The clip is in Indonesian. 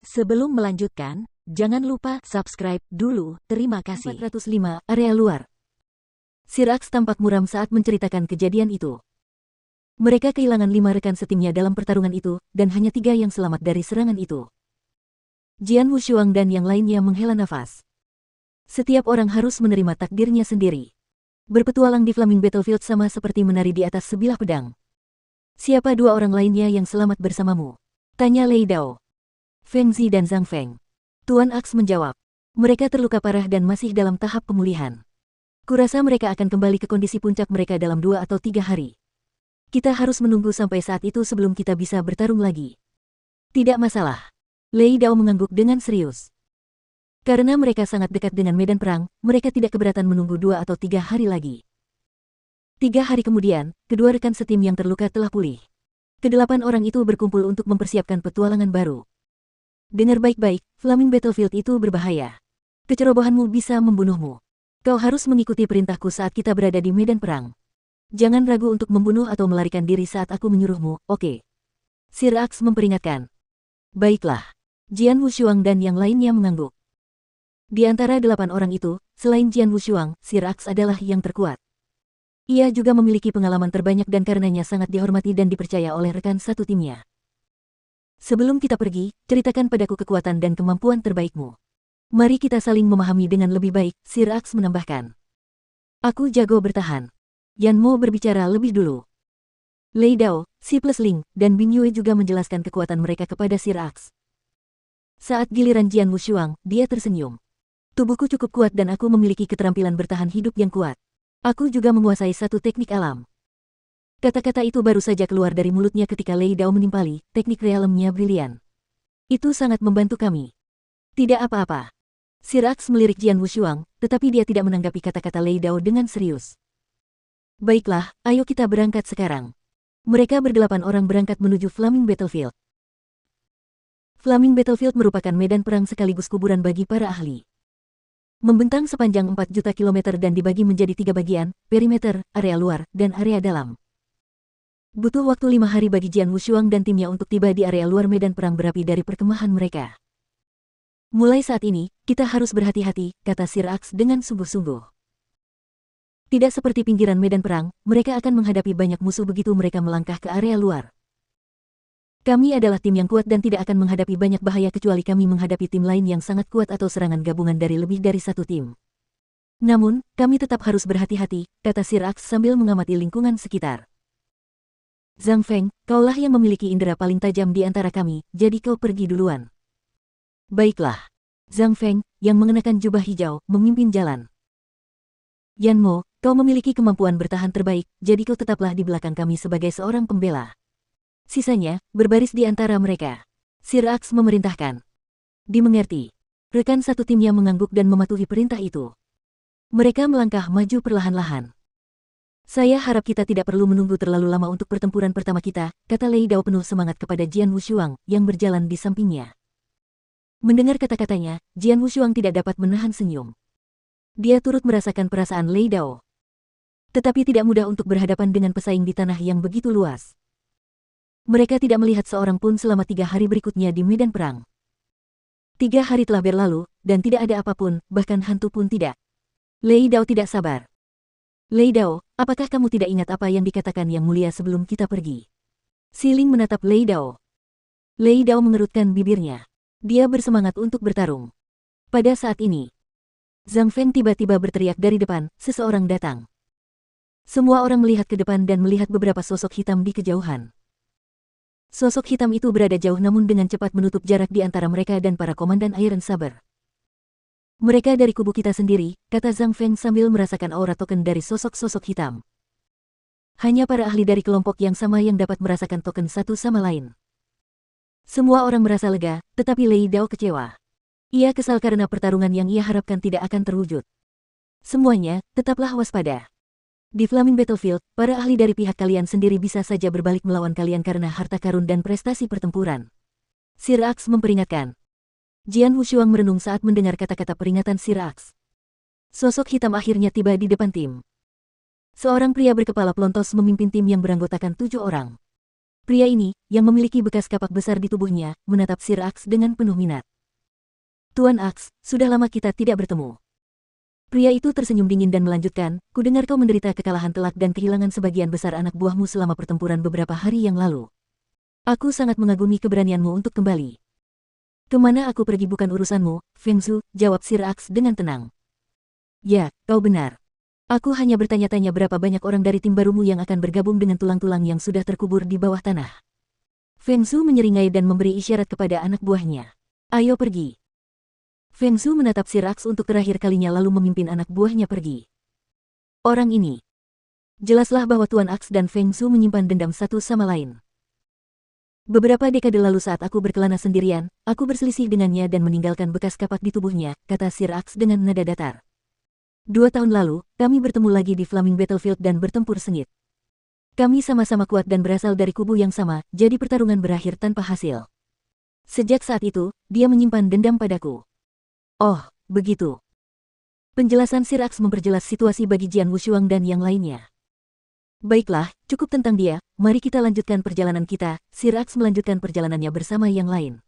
Sebelum melanjutkan, jangan lupa subscribe dulu. Terima kasih. 405, area luar. Sirax tampak muram saat menceritakan kejadian itu. Mereka kehilangan 5 rekan setimnya dalam pertarungan itu, dan hanya 3 yang selamat dari serangan itu. Jian Wushuang dan yang lainnya menghela nafas. Setiap orang harus menerima takdirnya sendiri. Berpetualang di Flaming Battlefield sama seperti menari di atas sebilah pedang. Siapa 2 orang lainnya yang selamat bersamamu? Tanya Lei Dao. Feng Zi dan Zhang Feng. Tuan Aks menjawab. Mereka terluka parah dan masih dalam tahap pemulihan. Kurasa mereka akan kembali ke kondisi puncak mereka dalam 2 atau 3 hari. Kita harus menunggu sampai saat itu sebelum kita bisa bertarung lagi. Tidak masalah. Lei Dao mengangguk dengan serius. Karena mereka sangat dekat dengan medan perang, mereka tidak keberatan menunggu 2 atau 3 hari lagi. 3 hari kemudian, kedua rekan setim yang terluka telah pulih. Kedelapan orang itu berkumpul untuk mempersiapkan petualangan baru. Dengar baik-baik, Flaming Battlefield itu berbahaya. Kecerobohanmu bisa membunuhmu. Kau harus mengikuti perintahku saat kita berada di medan perang. Jangan ragu untuk membunuh atau melarikan diri saat aku menyuruhmu, oke? Sirax memperingatkan. Baiklah. Jian Wushuang dan yang lainnya mengangguk. Di antara 8 orang itu, selain Jian Wushuang, Sirax adalah yang terkuat. Ia juga memiliki pengalaman terbanyak dan karenanya sangat dihormati dan dipercaya oleh rekan satu timnya. Sebelum kita pergi, ceritakan padaku kekuatan dan kemampuan terbaikmu. Mari kita saling memahami dengan lebih baik, Sirax menambahkan. Aku jago bertahan. Yan Mo berbicara lebih dulu. Lei Dao, Si Plus Ling, dan Bing Yue juga menjelaskan kekuatan mereka kepada Sirax. Saat giliran Jian Wushuang, dia tersenyum. Tubuhku cukup kuat dan aku memiliki keterampilan bertahan hidup yang kuat. Aku juga menguasai satu teknik alam. Kata-kata itu baru saja keluar dari mulutnya ketika Lei Dao menimpali, teknik realemnya brilian. Itu sangat membantu kami. Tidak apa-apa. Sirax melirik Jian Wushuang, tetapi dia tidak menanggapi kata-kata Lei Dao dengan serius. Baiklah, ayo kita berangkat sekarang. Mereka ber8 orang berangkat menuju Flaming Battlefield. Flaming Battlefield merupakan medan perang sekaligus kuburan bagi para ahli. Membentang sepanjang 4 juta kilometer dan dibagi menjadi 3 bagian, perimeter, area luar, dan area dalam. Butuh waktu 5 hari bagi Jian Wushuang dan timnya untuk tiba di area luar medan perang berapi dari perkemahan mereka. Mulai saat ini, kita harus berhati-hati, kata Sirax dengan sungguh-sungguh. Tidak seperti pinggiran medan perang, mereka akan menghadapi banyak musuh begitu mereka melangkah ke area luar. Kami adalah tim yang kuat dan tidak akan menghadapi banyak bahaya kecuali kami menghadapi tim lain yang sangat kuat atau serangan gabungan dari lebih dari satu tim. Namun, kami tetap harus berhati-hati, kata Sirax sambil mengamati lingkungan sekitar. Zhang Feng, kaulah yang memiliki indera paling tajam di antara kami, jadi kau pergi duluan. Baiklah. Zhang Feng, yang mengenakan jubah hijau, memimpin jalan. Yan Mo, kau memiliki kemampuan bertahan terbaik, jadi kau tetaplah di belakang kami sebagai seorang pembela. Sisanya, berbaris di antara mereka. Sirax memerintahkan. Dimengerti. Rekan satu timnya mengangguk dan mematuhi perintah itu. Mereka melangkah maju perlahan-lahan. Saya harap kita tidak perlu menunggu terlalu lama untuk pertempuran pertama kita, kata Lei Dao penuh semangat kepada Jian Wushuang, yang berjalan di sampingnya. Mendengar kata-katanya, Jian Wushuang tidak dapat menahan senyum. Dia turut merasakan perasaan Lei Dao. Tetapi tidak mudah untuk berhadapan dengan pesaing di tanah yang begitu luas. Mereka tidak melihat seorang pun selama 3 hari berikutnya di medan perang. 3 hari telah berlalu, dan tidak ada apapun, bahkan hantu pun tidak. Lei Dao tidak sabar. Lei Dao, apakah kamu tidak ingat apa yang dikatakan Yang Mulia sebelum kita pergi? Si Ling menatap Lei Dao. Lei Dao mengerutkan bibirnya. Dia bersemangat untuk bertarung. Pada saat ini, Zhang Feng tiba-tiba berteriak dari depan, seseorang datang. Semua orang melihat ke depan dan melihat beberapa sosok hitam di kejauhan. Sosok hitam itu berada jauh namun dengan cepat menutup jarak di antara mereka dan para komandan Iron Saber. Mereka dari kubu kita sendiri, kata Zhang Feng sambil merasakan aura token dari sosok-sosok hitam. Hanya para ahli dari kelompok yang sama yang dapat merasakan token satu sama lain. Semua orang merasa lega, tetapi Lei Dao kecewa. Ia kesal karena pertarungan yang ia harapkan tidak akan terwujud. Semuanya, tetaplah waspada. Di Flaming Battlefield, para ahli dari pihak kalian sendiri bisa saja berbalik melawan kalian karena harta karun dan prestasi pertempuran. Sirax memperingatkan. Jian Wushuang merenung saat mendengar kata-kata peringatan Sirax. Sosok hitam akhirnya tiba di depan tim. Seorang pria berkepala pelontos memimpin tim yang beranggotakan 7 orang. Pria ini, yang memiliki bekas kapak besar di tubuhnya, menatap Sir Aks dengan penuh minat. Tuan Aks, sudah lama kita tidak bertemu. Pria itu tersenyum dingin dan melanjutkan, kudengar kau menderita kekalahan telak dan kehilangan sebagian besar anak buahmu selama pertempuran beberapa hari yang lalu. Aku sangat mengagumi keberanianmu untuk kembali. Kemana aku pergi bukan urusanmu, Feng Zhu, jawab Sir Aks dengan tenang. Ya, kau benar. Aku hanya bertanya-tanya berapa banyak orang dari tim barumu yang akan bergabung dengan tulang-tulang yang sudah terkubur di bawah tanah. Feng Zhu menyeringai dan memberi isyarat kepada anak buahnya. Ayo pergi. Feng Zhu menatap Sir Aks untuk terakhir kalinya lalu memimpin anak buahnya pergi. Orang ini. Jelaslah bahwa Tuan Aks dan Feng Zhu menyimpan dendam satu sama lain. Beberapa dekade lalu saat aku berkelana sendirian, aku berselisih dengannya dan meninggalkan bekas kapak di tubuhnya, kata Sir Aks dengan nada datar. 2 tahun lalu, kami bertemu lagi di Flaming Battlefield dan bertempur sengit. Kami sama-sama kuat dan berasal dari kubu yang sama, jadi pertarungan berakhir tanpa hasil. Sejak saat itu, dia menyimpan dendam padaku. Oh, begitu. Penjelasan Sir Aks memperjelas situasi bagi Jian Wushuang dan yang lainnya. Baiklah, cukup tentang dia, mari kita lanjutkan perjalanan kita. Sir Aks melanjutkan perjalanannya bersama yang lain.